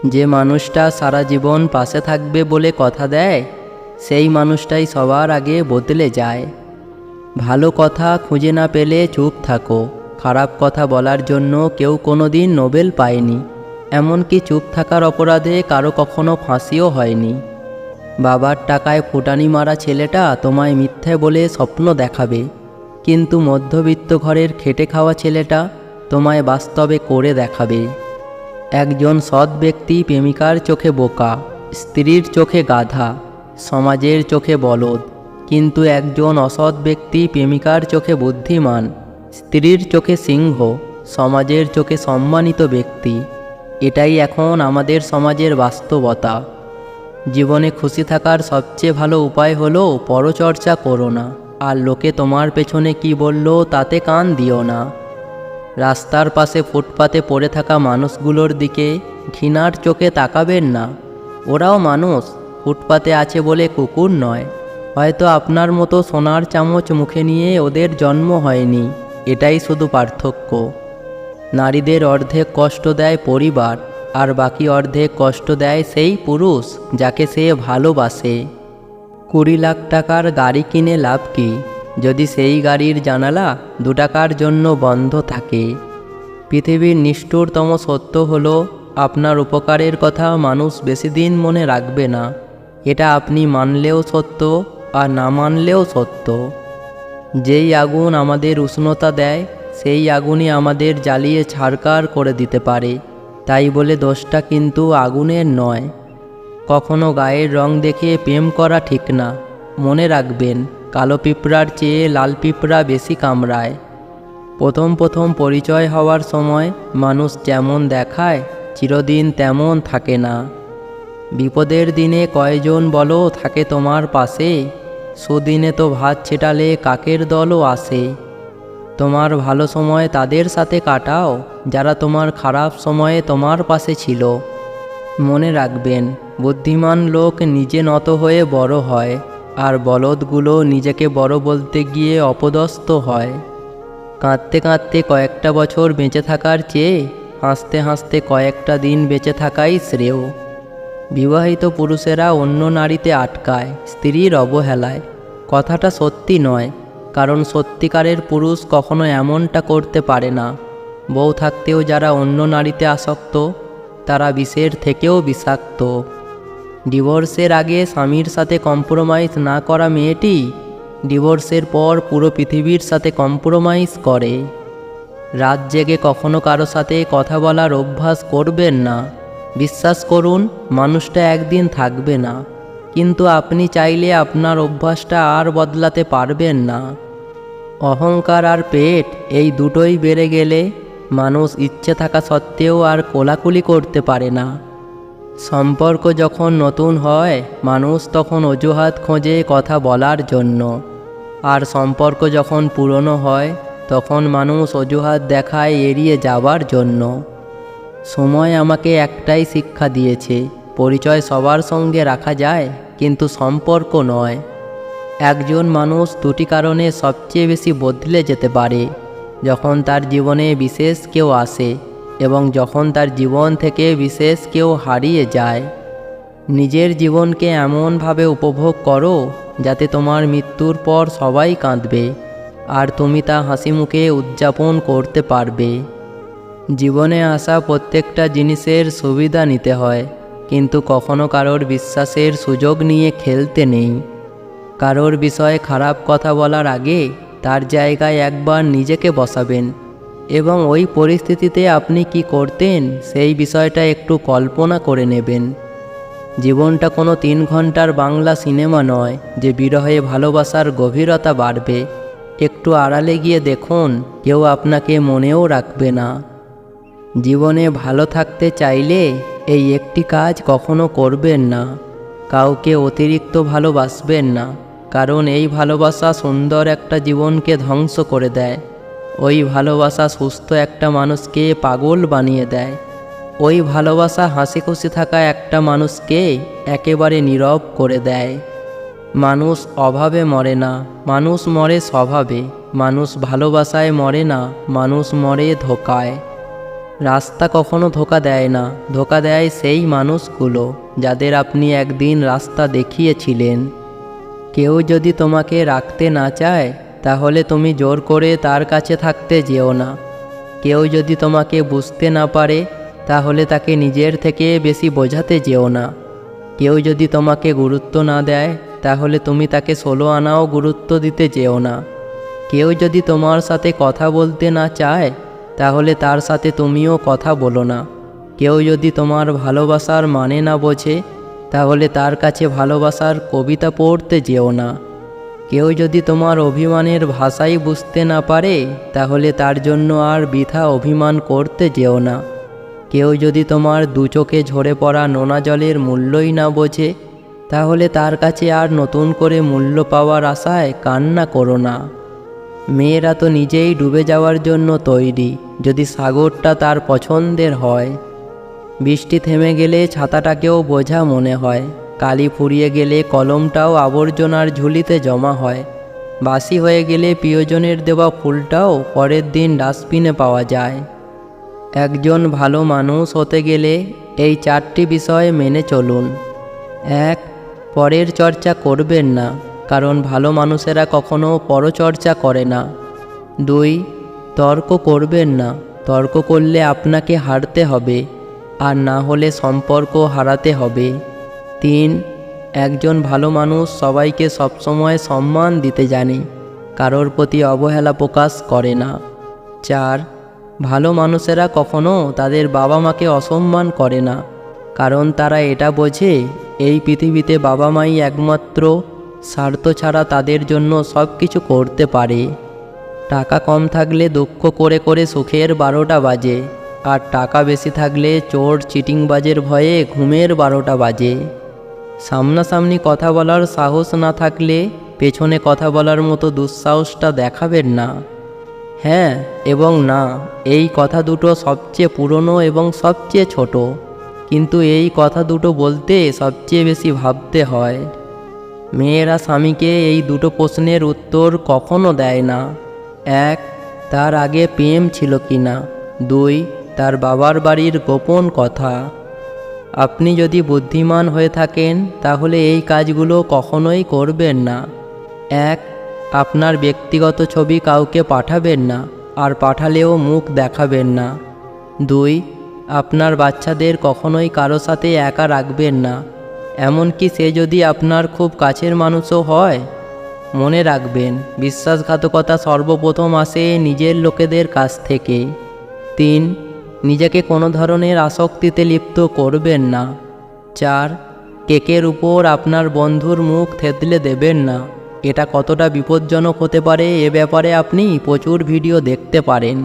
যে মানুষটা সারা জীবন পাশে থাকবে বলে কথা দেয়, সেই মানুষটাই সবার আগে বদলে যায়। ভালো কথা খুঁজে না পেলে চুপ থাকো। খারাপ কথা বলার জন্য কেউ কোনোদিন নোবেল পায়নি, এমনকি চুপ থাকার অপরাধে কারো কখনো ফাঁসিও হয়নি। বাবার টাকায় ফুটানি মারা ছেলেটা তোমায় মিথ্যে বলে স্বপ্ন দেখাবে, কিন্তু মধ্যবিত্ত ঘরের খেটে খাওয়া ছেলেটা তোমায় বাস্তবে করে দেখাবে। একজন সৎ ব্যক্তি প্রেমিকার চোখে বোকা, স্ত্রীর চোখে গাধা, সমাজের চোখে বলদ, কিন্তু একজন অসৎ ব্যক্তি প্রেমিকার চোখে বুদ্ধিমান, স্ত্রীর চোখে সিংহ, সমাজের চোখে সম্মানিত ব্যক্তি। এটাই এখন আমাদের সমাজের বাস্তবতা। জীবনে খুশি থাকার সবচেয়ে ভালো উপায় হলো পরচর্চা করো না, আর লোকে তোমার পেছনে কি বলল তাতে কান দিও না। রাস্তার পাশে ফুটপাতে পড়ে থাকা মানুষগুলোর দিকে ঘৃণার চোখে তাকাবেন না। ওরাও মানুষ, ফুটপাতে আছে বলে কুকুর নয়। হয়তো আপনার মতো সোনার চামচ মুখে নিয়ে ওদের জন্ম হয়নি, এটাই শুধু পার্থক্য। নারীদের অর্ধেক কষ্ট দেয় পরিবার, আর বাকি অর্ধেক কষ্ট দেয় সেই পুরুষ যাকে সে ভালোবাসে। 20 লাখ টাকার গাড়ি কিনে লাভ কি যদি সেই গাড়ির জানালা 2 টাকার জন্য বন্ধ থাকে? পৃথিবীর নিষ্ঠুরতম সত্য হলো, আপনার উপকারের কথা মানুষ বেশি দিন মনে রাখবে না। এটা আপনি মানলেও সত্য, আর না মানলেও সত্য। যেই আগুন আমাদের উষ্ণতা দেয়, সেই আগুনই আমাদের জ্বালিয়ে ছারখার করে দিতে পারে। তাই বলে দোষটা কিন্তু আগুনের নয়। কখনো গায়ের রং দেখে প্রেম করা ঠিক না। মনে রাখবেন, কালো পিঁপড়ার চেয়ে লাল পিঁপড়া বেশি কামড়ায়। প্রথম প্রথম পরিচয় হওয়ার সময় মানুষ যেমন দেখায়, চিরদিন তেমন থাকে না। বিপদের দিনে কয়জন বলো থাকে তোমার পাশে? সুদিনে তো ভাত ছেটালে কাকের দলও আসে। তোমার ভালো সময় তাদের সাথে কাটাও যারা তোমার খারাপ সময়ে তোমার পাশে ছিল। মনে রাখবেন, বুদ্ধিমান লোক নিজে নত হয়ে বড় হয়, আর বলদগুলো নিজেকে বড় বলতে গিয়ে অপদস্থ হয়। কাঁদতে কাঁদতে কয়েকটা বছর বেঁচে থাকার চেয়ে হাসতে হাসতে কয়েকটা দিন বেঁচে থাকাই শ্রেয়। বিবাহিত পুরুষেরা অন্য নারীতে আটকায় স্ত্রীর অবহেলায়। কথাটা সত্যি নয়, কারণ সত্যিকারের পুরুষ কখনো এমনটা করতে পারে না। বউ থাকতেও যারা অন্য নারীতে আসক্ত, তারা বিষের থেকেও বিষাক্ত। ডিভোর্সের আগে স্বামীর সাথে কম্প্রোমাইজ না করা মেয়েটি ডিভোর্সের পর পুরো পৃথিবীর সাথে কম্প্রোমাইজ করে। রাত জেগে কখনো কারো সাথে কথা বলার অভ্যাস করবেন না। বিশ্বাস করুন, মানুষটা একদিন থাকবে না, কিন্তু আপনি চাইলে আপনার অভ্যাসটা আর বদলাতে পারবেন না। অহংকার আর পেট, এই দুটোই বেড়ে গেলে মানুষ ইচ্ছে থাকা সত্ত্বেও আর কোলাকুলি করতে পারে না। সম্পর্ক যখন নতুন হয়, মানুষ তখন অজুহাত খোঁজে কথা বলার জন্য, আর সম্পর্ক যখন পুরনো হয়, তখন মানুষ অজুহাত দেখায় এড়িয়ে যাবার জন্য। সময় আমাকে একটাই শিক্ষা দিয়েছে, পরিচয় সবার সঙ্গে রাখা যায়, কিন্তু সম্পর্ক নয়। একজন মানুষ দুটি কারণে সবচেয়ে বেশি বদলে যেতে পারে: যখন তার জীবনে বিশেষ কেউ আসে, এবং যখন তার জীবন থেকে বিশেষ কেউ হারিয়ে যায়। নিজের জীবনকে এমনভাবে উপভোগ করো যাতে তোমার মৃত্যুর পর সবাই কাঁদবে, আর তুমি তা হাসি মুখে উদযাপন করতে পারবে। জীবনে আসা প্রত্যেকটা জিনিসের সুবিধা নিতে হয়, কিন্তু কখনো কারোর বিশ্বাসের সুযোগ নিয়ে খেলতে নেই। কারোর বিষয়ে খারাপ কথা বলার আগে তার জায়গায় একবার নিজেকে বসাবেন, এবং ওই পরিস্থিতিতে আপনি কি করতেন সেই বিষয়টা একটু কল্পনা করে নেবেন। জীবনটা কোনো 3 ঘন্টার বাংলা সিনেমা নয় যে বিরহে ভালোবাসার গভীরতা বাড়বে। একটু আড়ালে গিয়ে দেখুন, কেউ আপনাকে মনেও রাখবে না। জীবনে ভালো থাকতে চাইলে এই একটি কাজ কখনো করবেন না: কাউকে অতিরিক্ত ভালোবাসবেন না, কারণ এই ভালোবাসা সুন্দর একটা জীবনকে ধ্বংস করে দেয়। ওই ভালোবাসা সুস্থ একটা মানুষকে পাগল বানিয়ে দেয়। ওই ভালোবাসা হাসি খুশি থাকা একটা মানুষকে একেবারে নীরব করে দেয়। মানুষ অভাবে মরে না, মানুষ মরে স্বভাবে। মানুষ ভালোবাসায় মরে না, মানুষ মরে ধোঁকায়। রাস্তা কখনো ধোঁকা দেয় না, ধোঁকা দেয় সেই মানুষগুলো যাদের আপনি একদিন রাস্তা দেখিয়েছিলেন। কেউ যদি তোমাকে রাখতে না চায় তাহলে তুমি জোর করে তার কাছে থাকতে যেও না। কেউ যদি তোমাকে বুঝতে না পারে তাহলে তাকে নিজের থেকে বেশি বোঝাতে যেও না। কেউ যদি তোমাকে গুরুত্ব না দেয় তাহলে তুমি তাকে 16 আনাও গুরুত্ব দিতে যেও না। কেউ যদি তোমার সাথে কথা বলতে না চায় তাহলে তার সাথে তুমিও কথা বলো না। কেউ যদি তোমার ভালোবাসার মানে না বোঝে তাহলে তার কাছে ভালোবাসার কবিতা পড়তে যেও না। কেউ যদি তোমার অভিমানের ভাষাই বুঝতে না পারে তাহলে তার জন্য আর বৃথা অভিমান করতে যেও না। কেউ যদি তোমার দু চোখে ঝরে পড়া নোনা জলের মূল্যই না বোঝে তাহলে তার কাছে আর নতুন করে মূল্য পাওয়ার আশায় কান্না করো না। মেয়েরা তো নিজেই ডুবে যাওয়ার জন্য তৈরি যদি সাগরটা তার পছন্দের হয়। বৃষ্টি থেমে গেলে ছাতাটাকেও বোঝা মনে হয়, কালি ফুরিয়ে গেলে কলমটাও আবর্জনার ঝুলিতে জমা হয়, বাসি হয়ে গেলে প্রিয়জনের দেওয়া ফুলটাও পরের দিন ডাস্টবিনে পাওয়া যায়। একজন ভালো মানুষ হতে গেলে এই 4টি বিষয় মেনে চলুন। 1. পরের চর্চা করবেন না, কারণ ভালো মানুষেরা কখনো পরচর্চা করে না। 2. তর্ক করবেন না, তর্ক করলে আপনাকে হারতে হবে, আর না হলে সম্পর্ক হারাতে হবে। 3. একজন ভালো মানুষ সবাইকে সবসময় সম্মান দিতে জানে, কারোর প্রতি অবহেলা প্রকাশ করে না। 4. ভালো মানুষেরা কখনো তাদের বাবা মাকে অসম্মান করে না, কারণ তারা এটা বোঝে এই পৃথিবীতে বাবা মাই একমাত্র স্বার্থ ছাড়া তাদের জন্য সব কিছু করতে পারে। টাকা কম থাকলে দুঃখ করে করে সুখের 12টা বাজে, আর টাকা বেশি থাকলে চোর চিটিংবাজের ভয়ে ঘুমের 12টা বাজে। সামনাসামনি কথা বলার সাহস না থাকলে পেছনে কথা বলার মতো দুঃসাহসটা দেখাবেন না। হ্যাঁ এবং না, এই কথা দুটো সবচেয়ে পুরনো এবং সবচেয়ে ছোট, কিন্তু এই কথা দুটো বলতে সবচেয়ে বেশি ভাবতে হয়। মেয়েরা স্বামীকে এই দুটো প্রশ্নের উত্তর কখনো দেয় না। 1. তার আগে প্রেম ছিল কিনা। 2. তার বাবার বাড়ির গোপন কথা। আপনি যদি বুদ্ধিমান হয়ে থাকেন তাহলে এই কাজগুলো কখনোই করবেন না। 1. আপনার ব্যক্তিগত ছবি কাউকে পাঠাবেন না, আর পাঠালেও মুখ দেখাবেন না। 2. আপনার বাচ্চাদের কখনোই কারো সাথে একা রাখবেন না, এমনকি সে যদি আপনার খুব কাছের মানুষও হয়। মনে রাখবেন, বিশ্বাসঘাতকতা সর্বপ্রথম আসে নিজের লোকেদের কাছ থেকে। 3. নিজেকে কোনো ধরনের আসক্তিতে লিপ্ত করবেন না। 4. কেকের উপর আপনার বন্ধুর মুখ থেতলে দেবেন না, এটা কতটা বিপজ্জনক হতে পারে এ ব্যাপারে আপনি প্রচুর ভিডিও দেখতে পারেন।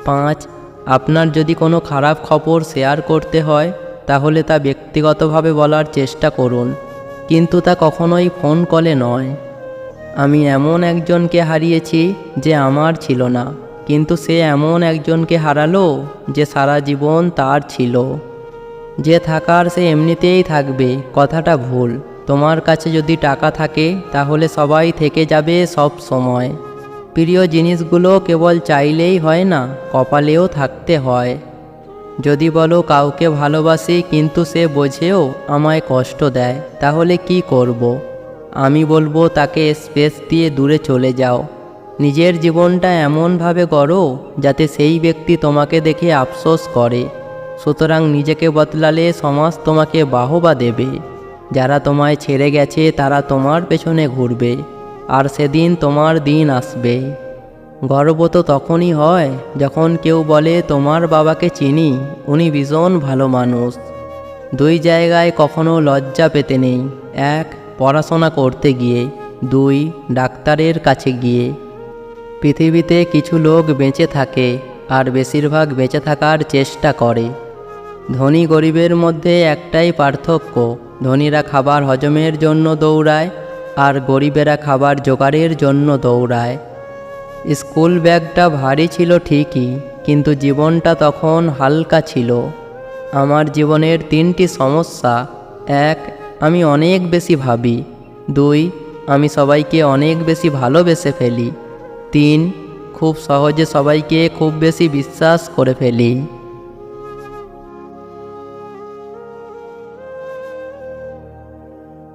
5. আপনার যদি কোনো খারাপ খবর শেয়ার করতে হয় তাহলে তা ব্যক্তিগতভাবে বলার চেষ্টা করুন, কিন্তু তা কখনোই ফোন কলে নয়। আমি এমন একজনকে হারিয়েছি যে আমার ছিল না, কিন্তু সে এমন একজনকে হারালো যে সারা জীবন তার ছিল। যে থাকার সে এমনিতেই থাকবে কথাটা ভুল। তোমার কাছে যদি টাকা থাকে তাহলে সবাই থেকে যাবে সব সময়। প্রিয় জিনিসগুলো কেবল চাইলেই হয় না, কপালেও থাকতে হয়। যদি বলো কাউকে ভালোবাসি কিন্তু সে বোঝেও আমায় কষ্ট দেয়, তাহলে কি করব? আমি বলবো তাকে স্পেস দিয়ে দূরে চলে যাও। নিজের জীবনটা এমনভাবে গড়ো যাতে সেই ব্যক্তি তোমাকে দেখে আফসোস করে। সুতরাং নিজেকে বদলালে সমাজ তোমাকে বাহবা দেবে। যারা তোমায় ছেড়ে গেছে তারা তোমার পেছনে ঘুরবে, আর সেদিন তোমার দিন আসবে। গর্ব তো তখনই হয় যখন কেউ বলে তোমার বাবাকে চিনি, উনি ভীষণ ভালো মানুষ। 2 জায়গায় কখনো লজ্জা পেতে নেই। 1. পড়াশোনা করতে গিয়ে। 2. ডাক্তারের কাছে গিয়ে। পৃথিবীতে কিছু লোক বেঁচে থাকে আর বেশিরভাগ বেঁচে থাকার চেষ্টা করে। ধনী গরিবের মধ্যে একটাই পার্থক্য, ধনীরা খাবার হজমের জন্য দৌড়ায় আর গরিবেরা খাবার জোগাড়ের জন্য দৌড়ায়। স্কুল ব্যাগটা ভারী ছিল ঠিকই, কিন্তু জীবনটা তখন হালকা ছিল। আমার জীবনের 3টি সমস্যা। 1. আমি অনেক বেশি ভাবি। 2. আমি সবাইকে অনেক বেশি ভালোবেসে ফেলি। 3. খুব সহজে সবাইকে খুব বেশি বিশ্বাস করে ফেলি।